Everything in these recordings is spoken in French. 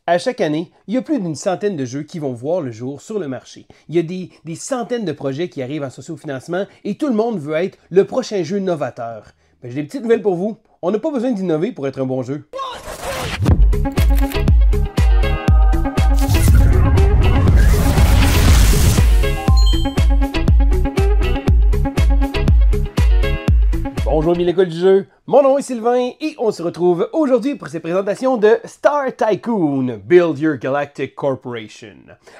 À chaque année, il y a plus d'une centaine de jeux qui vont voir le jour sur le marché. Il y a des centaines de projets qui arrivent en sociofinancement et tout le monde veut être le prochain jeu novateur. Ben, j'ai des petites nouvelles pour vous. On n'a pas besoin d'innover pour être un bon jeu. Bonjour amis l'école du jeu, mon nom est Sylvain et on se retrouve aujourd'hui pour cette présentation de Star Tycoon, Build Your Galactic Corporation.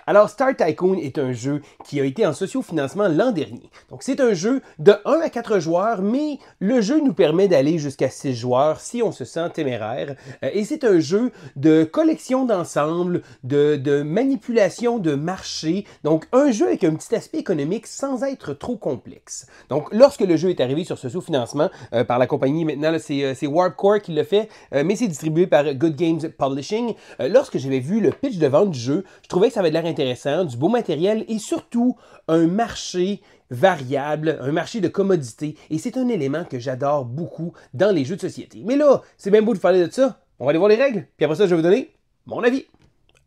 Alors Star Tycoon est un jeu qui a été en sociofinancement l'an dernier. Donc c'est un jeu de 1 à 4 joueurs, mais le jeu nous permet d'aller jusqu'à 6 joueurs si on se sent téméraire. Et c'est un jeu de collection d'ensemble, de manipulation de marché, donc un jeu avec un petit aspect économique sans être trop complexe. Donc lorsque le jeu est arrivé sur sociofinancement, par la compagnie, maintenant c'est Warpcore qui le fait, mais c'est distribué par Good Games Publishing. Lorsque j'avais vu le pitch de vente du jeu, je trouvais que ça avait l'air intéressant, du beau matériel et surtout un marché variable, un marché de commodité, et c'est un élément que j'adore beaucoup dans les jeux de société. Mais là, c'est bien beau de parler de ça, on va aller voir les règles, puis après ça, je vais vous donner mon avis.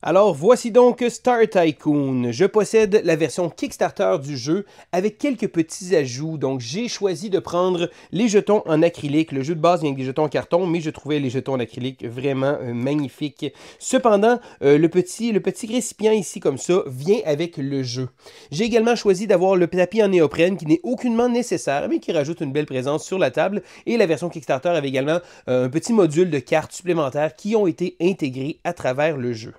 Alors voici donc Star Tycoon. Je possède la version Kickstarter du jeu avec quelques petits ajouts. Donc j'ai choisi de prendre les jetons en acrylique. Le jeu de base vient avec des jetons en carton, mais je trouvais les jetons en acrylique vraiment magnifiques. Cependant, le petit récipient ici comme ça vient avec le jeu. J'ai également choisi d'avoir le tapis en néoprène qui n'est aucunement nécessaire, mais qui rajoute une belle présence sur la table. Et la version Kickstarter avait également un petit module de cartes supplémentaires qui ont été intégrés à travers le jeu.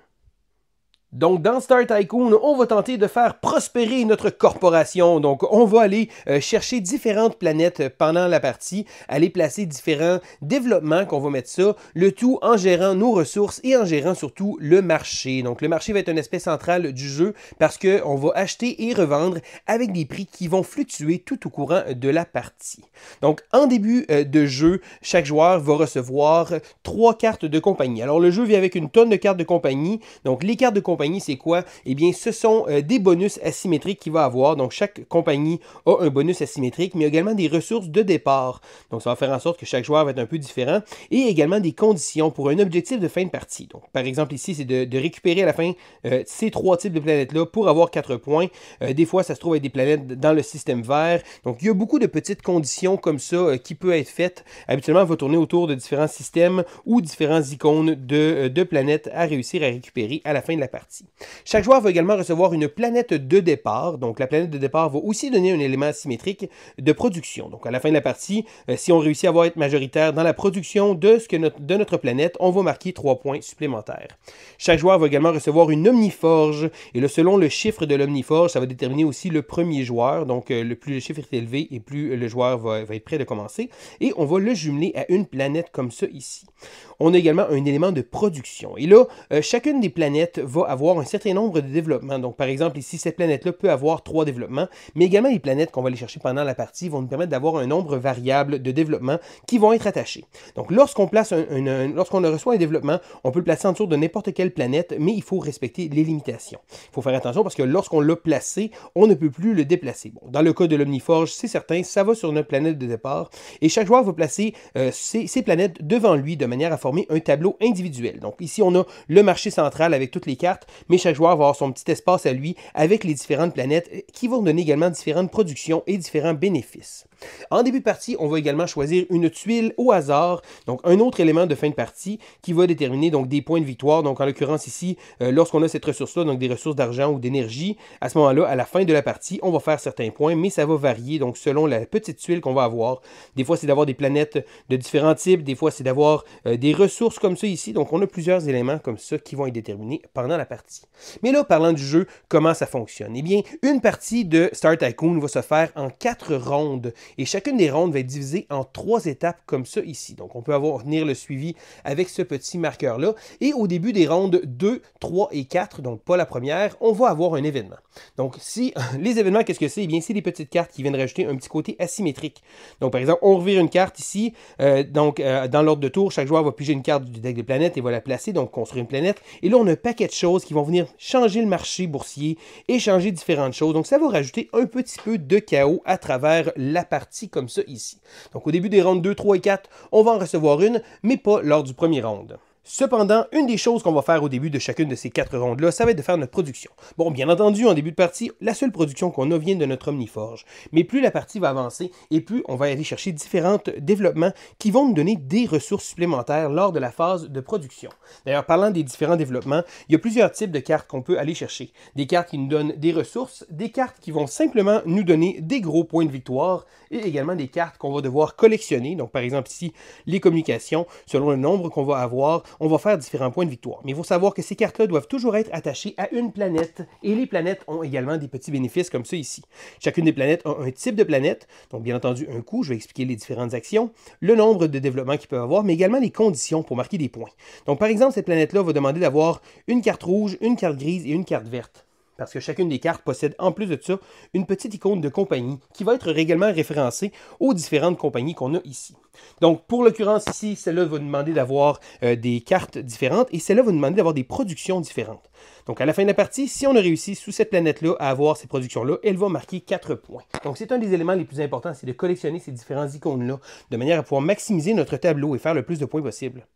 Donc, dans Star Tycoon, on va tenter de faire prospérer notre corporation. Donc, on va aller chercher différentes planètes pendant la partie, aller placer différents développements qu'on va mettre ça, le tout en gérant nos ressources et en gérant surtout le marché. Donc, le marché va être un aspect central du jeu parce qu'on va acheter et revendre avec des prix qui vont fluctuer tout au courant de la partie. Donc, en début de jeu, chaque joueur va recevoir 3 cartes de compagnie. Alors, le jeu vient avec une tonne de cartes de compagnie. Donc, les cartes de compagnie, c'est quoi? Eh bien, ce sont des bonus asymétriques qu'il va avoir. Donc, chaque compagnie a un bonus asymétrique, mais également des ressources de départ. Donc, ça va faire en sorte que chaque joueur va être un peu différent. Et également des conditions pour un objectif de fin de partie. Donc, par exemple, ici, c'est de récupérer à la fin ces 3 types de planètes-là pour avoir 4 points. Des fois, ça se trouve avec des planètes dans le système vert. Donc, il y a beaucoup de petites conditions comme ça qui peuvent être faites. Habituellement, on va tourner autour de différents systèmes ou différents icônes de planètes à réussir à récupérer à la fin de la partie. Chaque joueur va également recevoir une planète de départ. Donc, la planète de départ va aussi donner un élément symétrique de production. Donc, à la fin de la partie, si on réussit à être majoritaire dans la production de notre planète, on va marquer 3 points supplémentaires. Chaque joueur va également recevoir une omniforge. Et là, selon le chiffre de l'omniforge, ça va déterminer aussi le premier joueur. Donc, plus le chiffre est élevé et plus le joueur va être prêt de commencer. Et on va le jumeler à une planète comme ça ici. On a également un élément de production. Et là, chacune des planètes va avoir un certain nombre de développements. Donc, par exemple, ici, cette planète-là peut avoir 3 développements, mais également les planètes qu'on va aller chercher pendant la partie vont nous permettre d'avoir un nombre variable de développements qui vont être attachés. Donc, lorsqu'on reçoit un développement, on peut le placer en dessous de n'importe quelle planète, mais il faut respecter les limitations. Il faut faire attention parce que lorsqu'on l'a placé, on ne peut plus le déplacer. Bon, dans le cas de l'Omniforge, c'est certain, ça va sur notre planète de départ, et chaque joueur va placer ces planètes devant lui de manière à former un tableau individuel. Donc, ici, on a le marché central avec toutes les cartes, mais chaque joueur va avoir son petit espace à lui avec les différentes planètes qui vont donner également différentes productions et différents bénéfices. En début de partie, on va également choisir une tuile au hasard, donc un autre élément de fin de partie qui va déterminer donc des points de victoire. Donc en l'occurrence ici, lorsqu'on a cette ressource-là, donc des ressources d'argent ou d'énergie, à ce moment-là, à la fin de la partie, on va faire certains points, mais ça va varier donc selon la petite tuile qu'on va avoir. Des fois, c'est d'avoir des planètes de différents types, des fois, c'est d'avoir des ressources comme ça ici. Donc on a plusieurs éléments comme ça qui vont être déterminés pendant la partie. Mais là, parlant du jeu, comment ça fonctionne? Eh bien, une partie de Star Tycoon va se faire en 4 rondes. Et chacune des rondes va être divisée en 3 étapes comme ça ici. Donc, on peut venir le suivi avec ce petit marqueur-là. Et au début des rondes 2, 3 et 4, donc pas la première, on va avoir un événement. Donc, si les événements, qu'est-ce que c'est? Eh bien, c'est des petites cartes qui viennent rajouter un petit côté asymétrique. Donc, par exemple, on revire une carte ici. Dans l'ordre de tour, chaque joueur va piger une carte du deck de planète et va la placer, donc construire une planète. Et là, on a un paquet de choses qui vont venir changer le marché boursier et changer différentes choses. Donc, ça va rajouter un petit peu de chaos à travers la partie comme ça ici. Donc, au début des rounds 2, 3 et 4, on va en recevoir une, mais pas lors du premier round. Cependant, une des choses qu'on va faire au début de chacune de ces 4 rondes-là, ça va être de faire notre production. Bon, bien entendu, en début de partie, la seule production qu'on a vient de notre Omniforge. Mais plus la partie va avancer, et plus on va aller chercher différents développements qui vont nous donner des ressources supplémentaires lors de la phase de production. D'ailleurs, parlant des différents développements, il y a plusieurs types de cartes qu'on peut aller chercher. Des cartes qui nous donnent des ressources, des cartes qui vont simplement nous donner des gros points de victoire, et également des cartes qu'on va devoir collectionner. Donc, par exemple, ici, les communications, selon le nombre qu'on va avoir, on va faire différents points de victoire. Mais il faut savoir que ces cartes-là doivent toujours être attachées à une planète, et les planètes ont également des petits bénéfices comme ça ici. Chacune des planètes a un type de planète, donc bien entendu un coût, je vais expliquer les différentes actions, le nombre de développements qu'ils peuvent avoir, mais également les conditions pour marquer des points. Donc par exemple, cette planète-là va demander d'avoir une carte rouge, une carte grise et une carte verte. Parce que chacune des cartes possède en plus de ça une petite icône de compagnie qui va être également référencée aux différentes compagnies qu'on a ici. Donc pour l'occurrence ici, celle-là va demander d'avoir des cartes différentes et celle-là va demander d'avoir des productions différentes. Donc à la fin de la partie, si on a réussi sous cette planète-là à avoir ces productions-là, elle va marquer 4 points. Donc c'est un des éléments les plus importants, c'est de collectionner ces différentes icônes-là de manière à pouvoir maximiser notre tableau et faire le plus de points possible.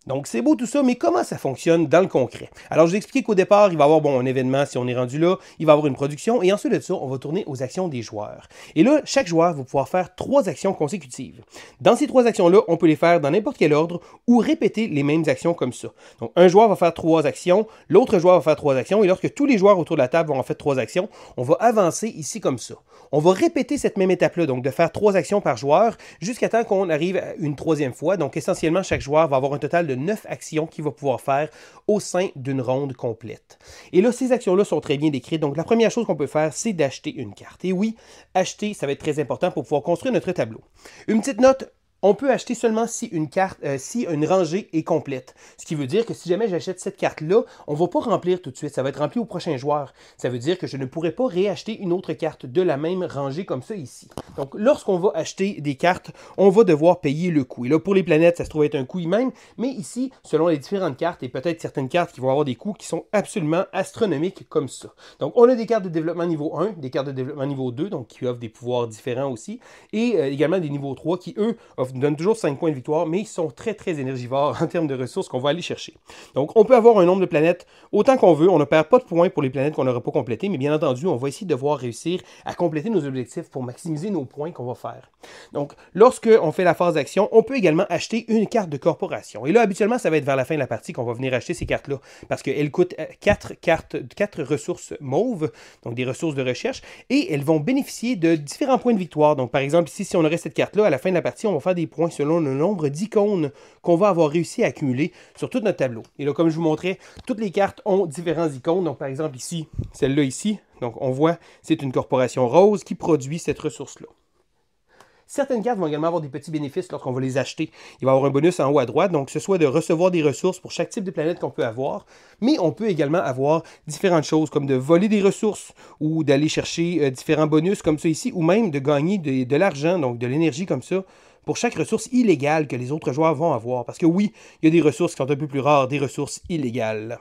Donc c'est beau tout ça, mais comment ça fonctionne dans le concret? Alors je vous ai expliqué qu'au départ, il va y avoir un événement, si on est rendu là, il va y avoir une production, et ensuite de ça, on va tourner aux actions des joueurs. Et là, chaque joueur va pouvoir faire 3 actions consécutives. Dans ces 3 actions-là, on peut les faire dans n'importe quel ordre ou répéter les mêmes actions comme ça. Donc un joueur va faire 3 actions, l'autre joueur va faire 3 actions, et lorsque tous les joueurs autour de la table vont en faire 3 actions, on va avancer ici comme ça. On va répéter cette même étape-là, donc de faire 3 actions par joueur, jusqu'à temps qu'on arrive à une 3e fois. Donc essentiellement, chaque joueur va avoir un total de 9 actions qu'il va pouvoir faire au sein d'une ronde complète. Et là, ces actions-là sont très bien décrites. Donc la première chose qu'on peut faire, c'est d'acheter une carte. Et oui, acheter, ça va être très important pour pouvoir construire notre tableau. Une petite note, on peut acheter seulement si une carte, si une rangée est complète. Ce qui veut dire que si jamais j'achète cette carte-là, on ne va pas remplir tout de suite. Ça va être rempli au prochain joueur. Ça veut dire que je ne pourrai pas réacheter une autre carte de la même rangée comme ça ici. Donc, lorsqu'on va acheter des cartes, on va devoir payer le coût. Et là, pour les planètes, ça se trouve être un coût même. Mais ici, selon les différentes cartes, et peut-être certaines cartes qui vont avoir des coûts qui sont absolument astronomiques comme ça. Donc, on a des cartes de développement niveau 1, des cartes de développement niveau 2, donc qui offrent des pouvoirs différents aussi. Et également des niveaux 3 qui, eux, nous donnent toujours 5 points de victoire, mais ils sont très, très énergivores en termes de ressources qu'on va aller chercher. Donc, on peut avoir un nombre de planètes autant qu'on veut. On ne perd pas de points pour les planètes qu'on n'aura pas complétées, mais bien entendu, on va essayer de devoir réussir à compléter nos objectifs pour maximiser nos points qu'on va faire. Donc, lorsque on fait la phase d'action, on peut également acheter une carte de corporation. Et là, habituellement, ça va être vers la fin de la partie qu'on va venir acheter ces cartes-là, parce qu'elles coûtent 4 ressources mauves, donc des ressources de recherche, et elles vont bénéficier de différents points de victoire. Donc, par exemple, ici, si on aurait cette carte-là, à la fin de la partie, on va faire des points selon le nombre d'icônes qu'on va avoir réussi à accumuler sur tout notre tableau. Et là, comme je vous montrais, toutes les cartes ont différents icônes. Donc, par exemple, ici, celle-là ici, donc on voit, c'est une corporation rose qui produit cette ressource-là. Certaines cartes vont également avoir des petits bénéfices lorsqu'on va les acheter. Il va y avoir un bonus en haut à droite, donc que ce soit de recevoir des ressources pour chaque type de planète qu'on peut avoir, mais on peut également avoir différentes choses comme de voler des ressources ou d'aller chercher différents bonus comme ça ici, ou même de gagner de l'argent, donc de l'énergie comme ça, pour chaque ressource illégale que les autres joueurs vont avoir. Parce que oui, il y a des ressources qui sont un peu plus rares, des ressources illégales.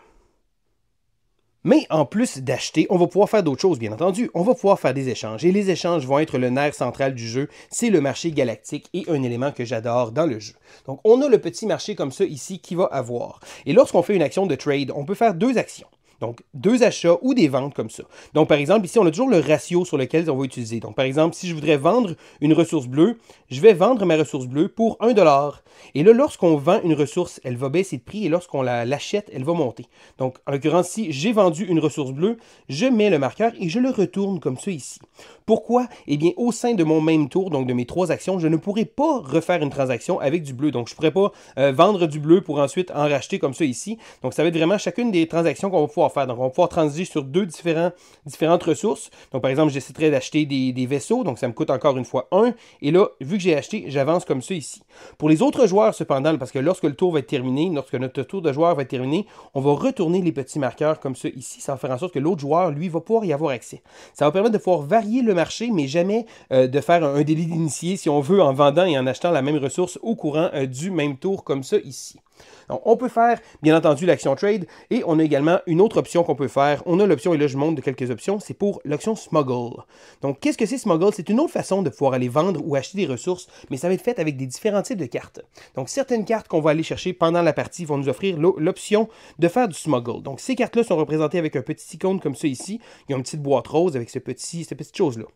Mais en plus d'acheter, on va pouvoir faire d'autres choses, bien entendu. On va pouvoir faire des échanges. Et les échanges vont être le nerf central du jeu. C'est le marché galactique et un élément que j'adore dans le jeu. Donc, on a le petit marché comme ça ici qui va avoir. Et lorsqu'on fait une action de trade, on peut faire 2 actions. Donc, 2 achats ou des ventes comme ça. Donc, par exemple, ici, on a toujours le ratio sur lequel on va utiliser. Donc, par exemple, si je voudrais vendre une ressource bleue, je vais vendre ma ressource bleue pour 1 $. Et là, lorsqu'on vend une ressource, elle va baisser de prix et lorsqu'on l'achète, elle va monter. Donc, en l'occurrence, si j'ai vendu une ressource bleue, je mets le marqueur et je le retourne comme ça ici. Pourquoi? Eh bien, au sein de mon même tour, donc de mes 3 actions, je ne pourrai pas refaire une transaction avec du bleu. Donc, je ne pourrais pas vendre du bleu pour ensuite en racheter comme ça ici. Donc, ça va être vraiment chacune des transactions qu'on va pouvoir faire. Donc, on va pouvoir transiger sur 2 différentes ressources. Donc, par exemple, j'essaierai d'acheter des vaisseaux. Donc, ça me coûte encore une fois 1. Et là, vu que j'ai acheté, j'avance comme ça ici. Pour les autres joueurs, cependant, parce que lorsque le tour va être terminé, lorsque notre tour de joueur va être terminé, on va retourner les petits marqueurs comme ça ici. Ça va faire en sorte que l'autre joueur, lui, va pouvoir y avoir accès. Ça va permettre de pouvoir varier le marché, mais jamais de faire un délit d'initié, si on veut, en vendant et en achetant la même ressource au courant du même tour comme ça ici. Donc, on peut faire, bien entendu, l'action trade et on a également une autre option qu'on peut faire. On a l'option, et là je montre de quelques options, c'est pour l'option smuggle. Donc, qu'est-ce que c'est smuggle? C'est une autre façon de pouvoir aller vendre ou acheter des ressources, mais ça va être fait avec des différents types de cartes. Donc, certaines cartes qu'on va aller chercher pendant la partie vont nous offrir l'option de faire du smuggle. Donc, ces cartes-là sont représentées avec un petit icône comme ça ici. Il y a une petite boîte rose avec cette petite chose-là.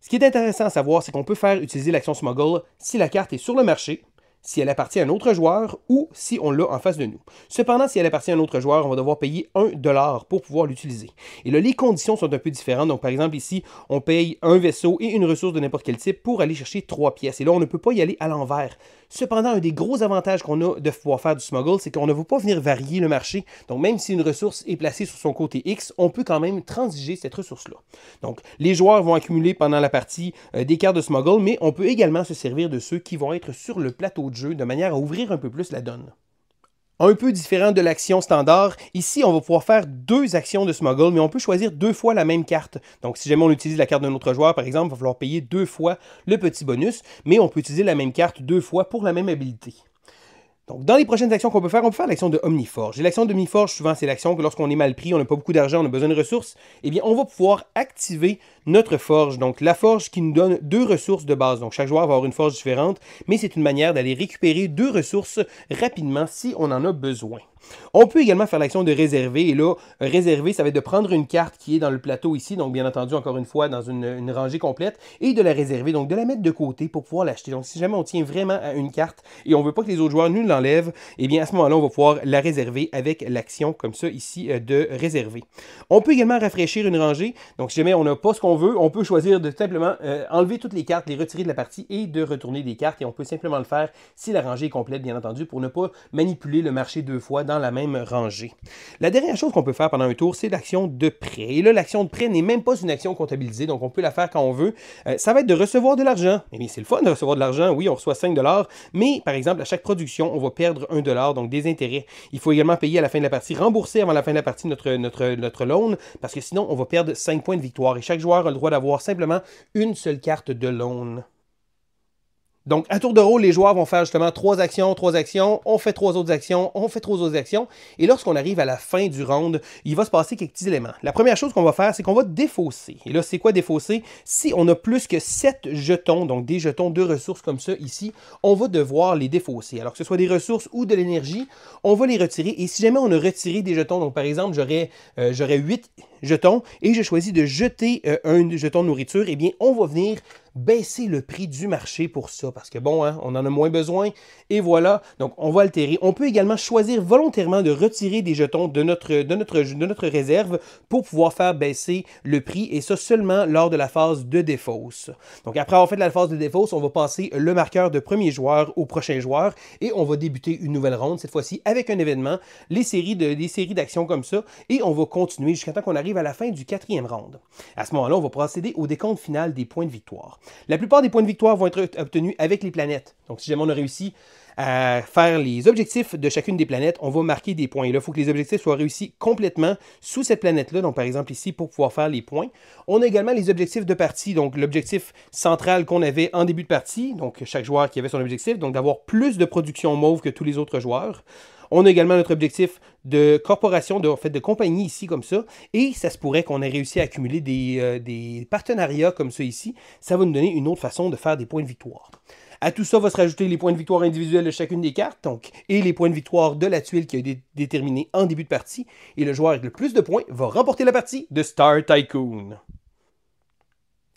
Ce qui est intéressant à savoir, c'est qu'on peut faire utiliser l'action smuggle si la carte est sur le marché, si elle appartient à un autre joueur ou si on l'a en face de nous. Cependant, si elle appartient à un autre joueur, on va devoir payer 1$ pour pouvoir l'utiliser. Et là, les conditions sont un peu différentes. Donc, par exemple, ici, on paye un vaisseau et une ressource de n'importe quel type pour aller chercher 3 pièces. Et là, on ne peut pas y aller à l'envers. Cependant, un des gros avantages qu'on a de pouvoir faire du smuggle, c'est qu'on ne va pas venir varier le marché. Donc, même si une ressource est placée sur son côté X, on peut quand même transiger cette ressource-là. Donc, les joueurs vont accumuler pendant la partie des cartes de smuggle, mais on peut également se servir de ceux qui vont être sur le plateau de jeu de manière à ouvrir un peu plus la donne. Un peu différent de l'action standard, ici on va pouvoir faire 2 actions de smuggle, mais on peut choisir 2 fois la même carte. Donc si jamais on utilise la carte d'un autre joueur, par exemple, il va falloir payer 2 fois le petit bonus, mais on peut utiliser la même carte 2 fois pour la même habilité. Donc, dans les prochaines actions qu'on peut faire l'action de Omniforge. Et l'action de Omniforge, souvent, c'est l'action que lorsqu'on est mal pris, on n'a pas beaucoup d'argent, on a besoin de ressources, eh bien, on va pouvoir activer notre forge. Donc, la forge qui nous donne 2 ressources de base. Donc, chaque joueur va avoir une forge différente, mais c'est une manière d'aller récupérer 2 ressources rapidement si on en a besoin. On peut également faire l'action de réserver, et là, réserver, ça va être de prendre une carte qui est dans le plateau ici, donc bien entendu, encore une fois, dans une rangée complète, et de la réserver, donc de la mettre de côté pour pouvoir l'acheter. Donc si jamais on tient vraiment à une carte et on ne veut pas que les autres joueurs nous l'enlèvent, eh bien à ce moment-là, on va pouvoir la réserver avec l'action comme ça ici de réserver. On peut également rafraîchir une rangée, donc si jamais on n'a pas ce qu'on veut, on peut choisir de simplement enlever toutes les cartes, les retirer de la partie et de retourner des cartes, et on peut simplement le faire si la rangée est complète, bien entendu, pour ne pas manipuler le marché 2 fois dans la même rangée. La dernière chose qu'on peut faire pendant un tour, c'est l'action de prêt. Et là, l'action de prêt n'est même pas une action comptabilisée, donc on peut la faire quand on veut. Ça va être de recevoir de l'argent. Eh bien, c'est le fun de recevoir de l'argent. Oui, on reçoit 5$, mais par exemple, à chaque production, on va perdre 1$, donc des intérêts. Il faut également payer à la fin de la partie, rembourser avant la fin de la partie notre loan, parce que sinon, on va perdre 5 points de victoire. Et chaque joueur a le droit d'avoir simplement une seule carte de loan. Donc, à tour de rôle, les joueurs vont faire justement 3 actions, on fait 3 autres actions, on fait 3 autres actions, et lorsqu'on arrive à la fin du round, il va se passer quelques petits éléments. La première chose qu'on va faire, c'est qu'on va défausser. Et là, c'est quoi défausser? Si on a plus que 7 jetons, donc des jetons de ressources comme ça ici, on va devoir les défausser. Alors que ce soit des ressources ou de l'énergie, on va les retirer, et si jamais on a retiré des jetons, donc par exemple, j'aurais 8 jetons, et je choisis de jeter un jeton de nourriture, eh bien, on va venir baisser le prix du marché pour ça, parce que bon, hein, on en a moins besoin, et voilà, donc on va altérer. On peut également choisir volontairement de retirer des jetons de notre réserve pour pouvoir faire baisser le prix, et ça seulement lors de la phase de défausse. Donc après avoir fait la phase de défausse, on va passer le marqueur de premier joueur au prochain joueur, et on va débuter une nouvelle ronde, cette fois-ci avec un événement, des séries d'actions comme ça, et on va continuer jusqu'à temps qu'on arrive à la fin du 4e round. À ce moment-là, on va procéder au décompte final des points de victoire. La plupart des points de victoire vont être obtenus avec les planètes. Donc, si jamais on a réussi à faire les objectifs de chacune des planètes, on va marquer des points. Et là, il faut que les objectifs soient réussis complètement sous cette planète-là. Donc, par exemple, ici, pour pouvoir faire les points. On a également les objectifs de partie. Donc, l'objectif central qu'on avait en début de partie. Donc, chaque joueur qui avait son objectif. Donc, d'avoir plus de production mauve que tous les autres joueurs. On a également notre objectif de corporation, de compagnie ici comme ça, et ça se pourrait qu'on ait réussi à accumuler des partenariats comme ça ici. Ça va nous donner une autre façon de faire des points de victoire. À tout ça va se rajouter les points de victoire individuels de chacune des cartes, donc, et les points de victoire de la tuile qui a été déterminée en début de partie, et le joueur avec le plus de points va remporter la partie de Star Tycoon.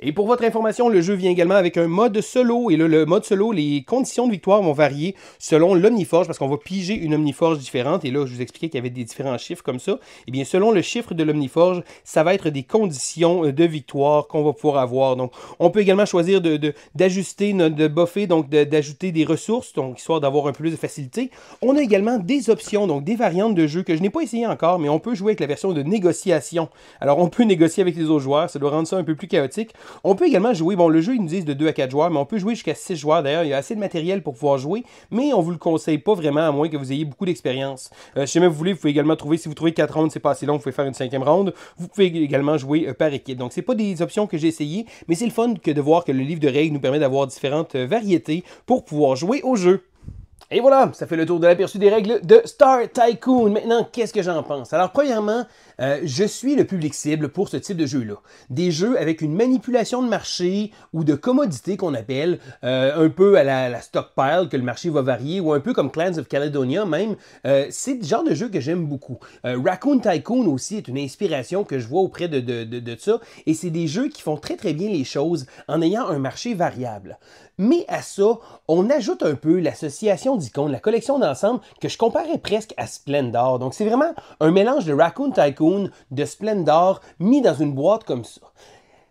Et pour votre information, le jeu vient également avec un mode solo. Et là, le mode solo, les conditions de victoire vont varier selon l'Omniforge, parce qu'on va piger une Omniforge différente. Et là, je vous expliquais qu'il y avait des différents chiffres comme ça. Et bien, selon le chiffre de l'Omniforge, ça va être des conditions de victoire qu'on va pouvoir avoir. Donc, on peut également choisir d'ajuster, de buffer, donc d'ajouter des ressources, donc histoire d'avoir un peu plus de facilité. On a également des options, donc des variantes de jeu que je n'ai pas essayé encore, mais on peut jouer avec la version de négociation. Alors, on peut négocier avec les autres joueurs, ça doit rendre ça un peu plus chaotique. On peut également jouer, bon, le jeu, ils nous disent de 2 à 4 joueurs, mais on peut jouer jusqu'à 6 joueurs. D'ailleurs, il y a assez de matériel pour pouvoir jouer, mais on ne vous le conseille pas vraiment, à moins que vous ayez beaucoup d'expérience. Si jamais vous voulez, vous pouvez également trouver, si vous trouvez 4 rounds, c'est pas assez long, vous pouvez faire une 5e round. Vous pouvez également jouer par équipe. Donc, c'est pas des options que j'ai essayées, mais c'est le fun que de voir que le livre de règles nous permet d'avoir différentes variétés pour pouvoir jouer au jeu. Et voilà, ça fait le tour de l'aperçu des règles de Star Tycoon. Maintenant, qu'est-ce que j'en pense? Alors, premièrement, je suis le public cible pour ce type de jeu-là. Des jeux avec une manipulation de marché ou de commodité qu'on appelle, un peu à la stockpile, que le marché va varier, ou un peu comme Clans of Caledonia même. C'est le genre de jeu que j'aime beaucoup. Raccoon Tycoon aussi est une inspiration que je vois auprès de ça. Et c'est des jeux qui font très très bien les choses en ayant un marché variable. Mais à ça, on ajoute un peu l'association d'icônes, la collection d'ensemble que je comparais presque à Splendor. Donc c'est vraiment un mélange de Raccoon Tycoon, de Splendor, mis dans une boîte comme ça.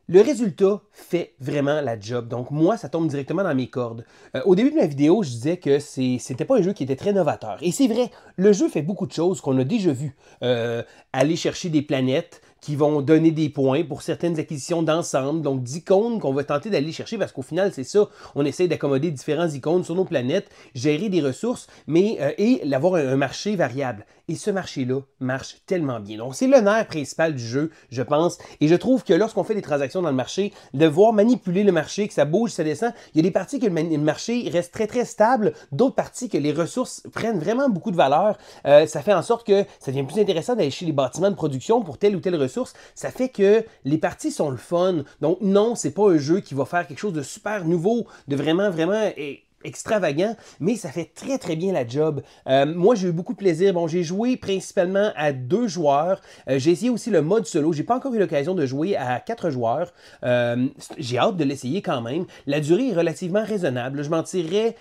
Le résultat fait vraiment la job. Donc moi, ça tombe directement dans mes cordes. Au début de ma vidéo, je disais que c'était pas un jeu qui était très novateur. Et c'est vrai, le jeu fait beaucoup de choses qu'on a déjà vues. Aller chercher des planètes qui vont donner des points pour certaines acquisitions d'ensemble, donc d'icônes qu'on va tenter d'aller chercher, parce qu'au final, c'est ça, on essaie d'accommoder différents icônes sur nos planètes, gérer des ressources, et d'avoir un marché variable. Et ce marché-là marche tellement bien. Donc, c'est le nerf principal du jeu, je pense. Et je trouve que lorsqu'on fait des transactions dans le marché, de voir manipuler le marché, que ça bouge, ça descend, il y a des parties que le marché reste très, très stable, d'autres parties que les ressources prennent vraiment beaucoup de valeur. Ça fait en sorte que ça devient plus intéressant d'aller chez les bâtiments de production pour telle ou telle ressource. Ça fait que les parties sont le fun. Donc, non, c'est pas un jeu qui va faire quelque chose de super nouveau, de vraiment, vraiment extravagant, mais ça fait très très bien la job. Moi, j'ai eu beaucoup de plaisir. Bon, j'ai joué principalement à 2 joueurs. J'ai essayé aussi le mode solo. J'ai pas encore eu l'occasion de jouer à 4 joueurs. J'ai hâte de l'essayer quand même. La durée est relativement raisonnable. Je m'en tirerais...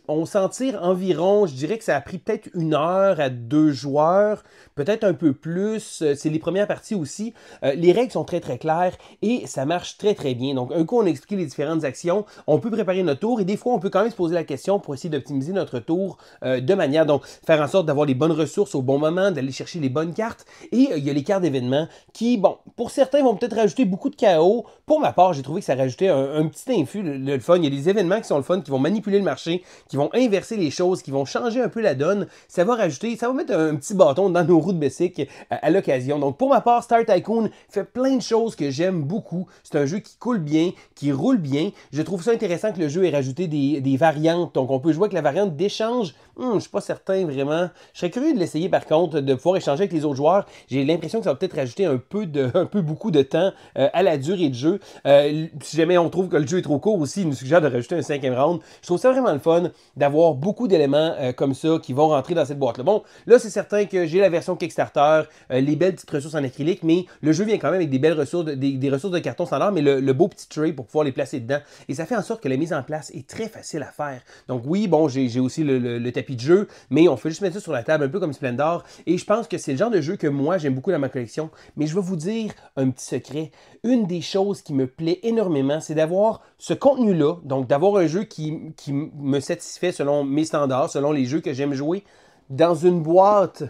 on s'en tire environ, je dirais que ça a pris peut-être 1 heure à 2 joueurs, peut-être un peu plus, c'est les premières parties aussi. Les règles sont très très claires et ça marche très très bien. Donc un coup on explique les différentes actions, on peut préparer notre tour et des fois on peut quand même se poser la question pour essayer d'optimiser notre tour de manière, donc faire en sorte d'avoir les bonnes ressources au bon moment, d'aller chercher les bonnes cartes. Et il y a les cartes d'événements qui, bon, pour certains vont peut-être rajouter beaucoup de chaos. Pour ma part, j'ai trouvé que ça rajoutait un petit infus, le fun. Il y a des événements qui sont le fun, qui vont manipuler le marché, qui vont inverser les choses, qui vont changer un peu la donne. Ça va rajouter, ça va mettre un petit bâton dans nos roues de bicycle à l'occasion. Donc pour ma part, Star Tycoon fait plein de choses que j'aime beaucoup. C'est un jeu qui coule bien, qui roule bien. Je trouve ça intéressant que le jeu ait rajouté des variantes. Donc on peut jouer avec la variante d'échange. Je ne suis pas certain vraiment. Je serais curieux de l'essayer par contre, de pouvoir échanger avec les autres joueurs. J'ai l'impression que ça va peut-être rajouter un peu beaucoup de temps à la durée de jeu. Si jamais on trouve que le jeu est trop court aussi, il nous suggère de rajouter un 5e round. Je trouve ça vraiment le fun d'avoir beaucoup d'éléments comme ça qui vont rentrer dans cette boîte-là. Bon, là c'est certain que j'ai la version Kickstarter, les belles petites ressources en acrylique, mais le jeu vient quand même avec des belles ressources, des ressources de carton standard, mais le beau petit tray pour pouvoir les placer dedans. Et ça fait en sorte que la mise en place est très facile à faire. Donc oui, bon, j'ai aussi le tapis de jeu, mais on fait juste mettre ça sur la table, un peu comme Splendor. Et je pense que c'est le genre de jeu que moi j'aime beaucoup dans ma collection. Mais je vais vous dire un petit secret. Une des choses qui me plaît énormément, c'est d'avoir ce contenu-là, donc d'avoir un jeu qui me satisfait selon mes standards, selon les jeux que j'aime jouer, dans une boîte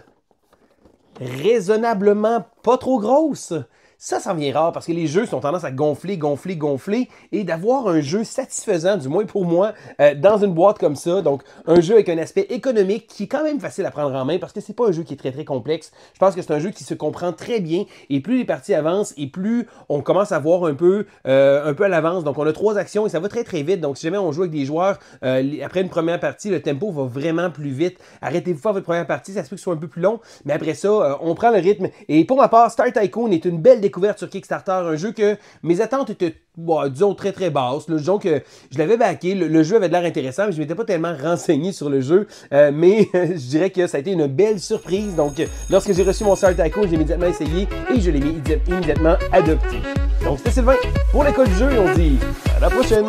raisonnablement pas trop grosse. Ça vient rare parce que les jeux ont tendance à gonfler, gonfler, gonfler et d'avoir un jeu satisfaisant, du moins pour moi, dans une boîte comme ça. Donc, un jeu avec un aspect économique qui est quand même facile à prendre en main parce que c'est pas un jeu qui est très très complexe. Je pense que c'est un jeu qui se comprend très bien et plus les parties avancent et plus on commence à voir un peu à l'avance. Donc, on a 3 actions et ça va très très vite. Donc, si jamais on joue avec des joueurs, après une première partie, le tempo va vraiment plus vite. Arrêtez-vous faire votre première partie, ça se peut que ce soit un peu plus long, mais après ça, on prend le rythme. Et pour ma part, Star Tycoon est une belle découverte sur Kickstarter, un jeu que mes attentes étaient, bon, disons, très très basses. Là, disons que je l'avais backé, le jeu avait de l'air intéressant, mais je ne m'étais pas tellement renseigné sur le jeu, mais je dirais que ça a été une belle surprise. Donc, lorsque j'ai reçu mon Star Tycoon, j'ai immédiatement essayé et je l'ai immédiatement adopté. Donc, c'était Sylvain pour l'école du jeu et on se dit à la prochaine!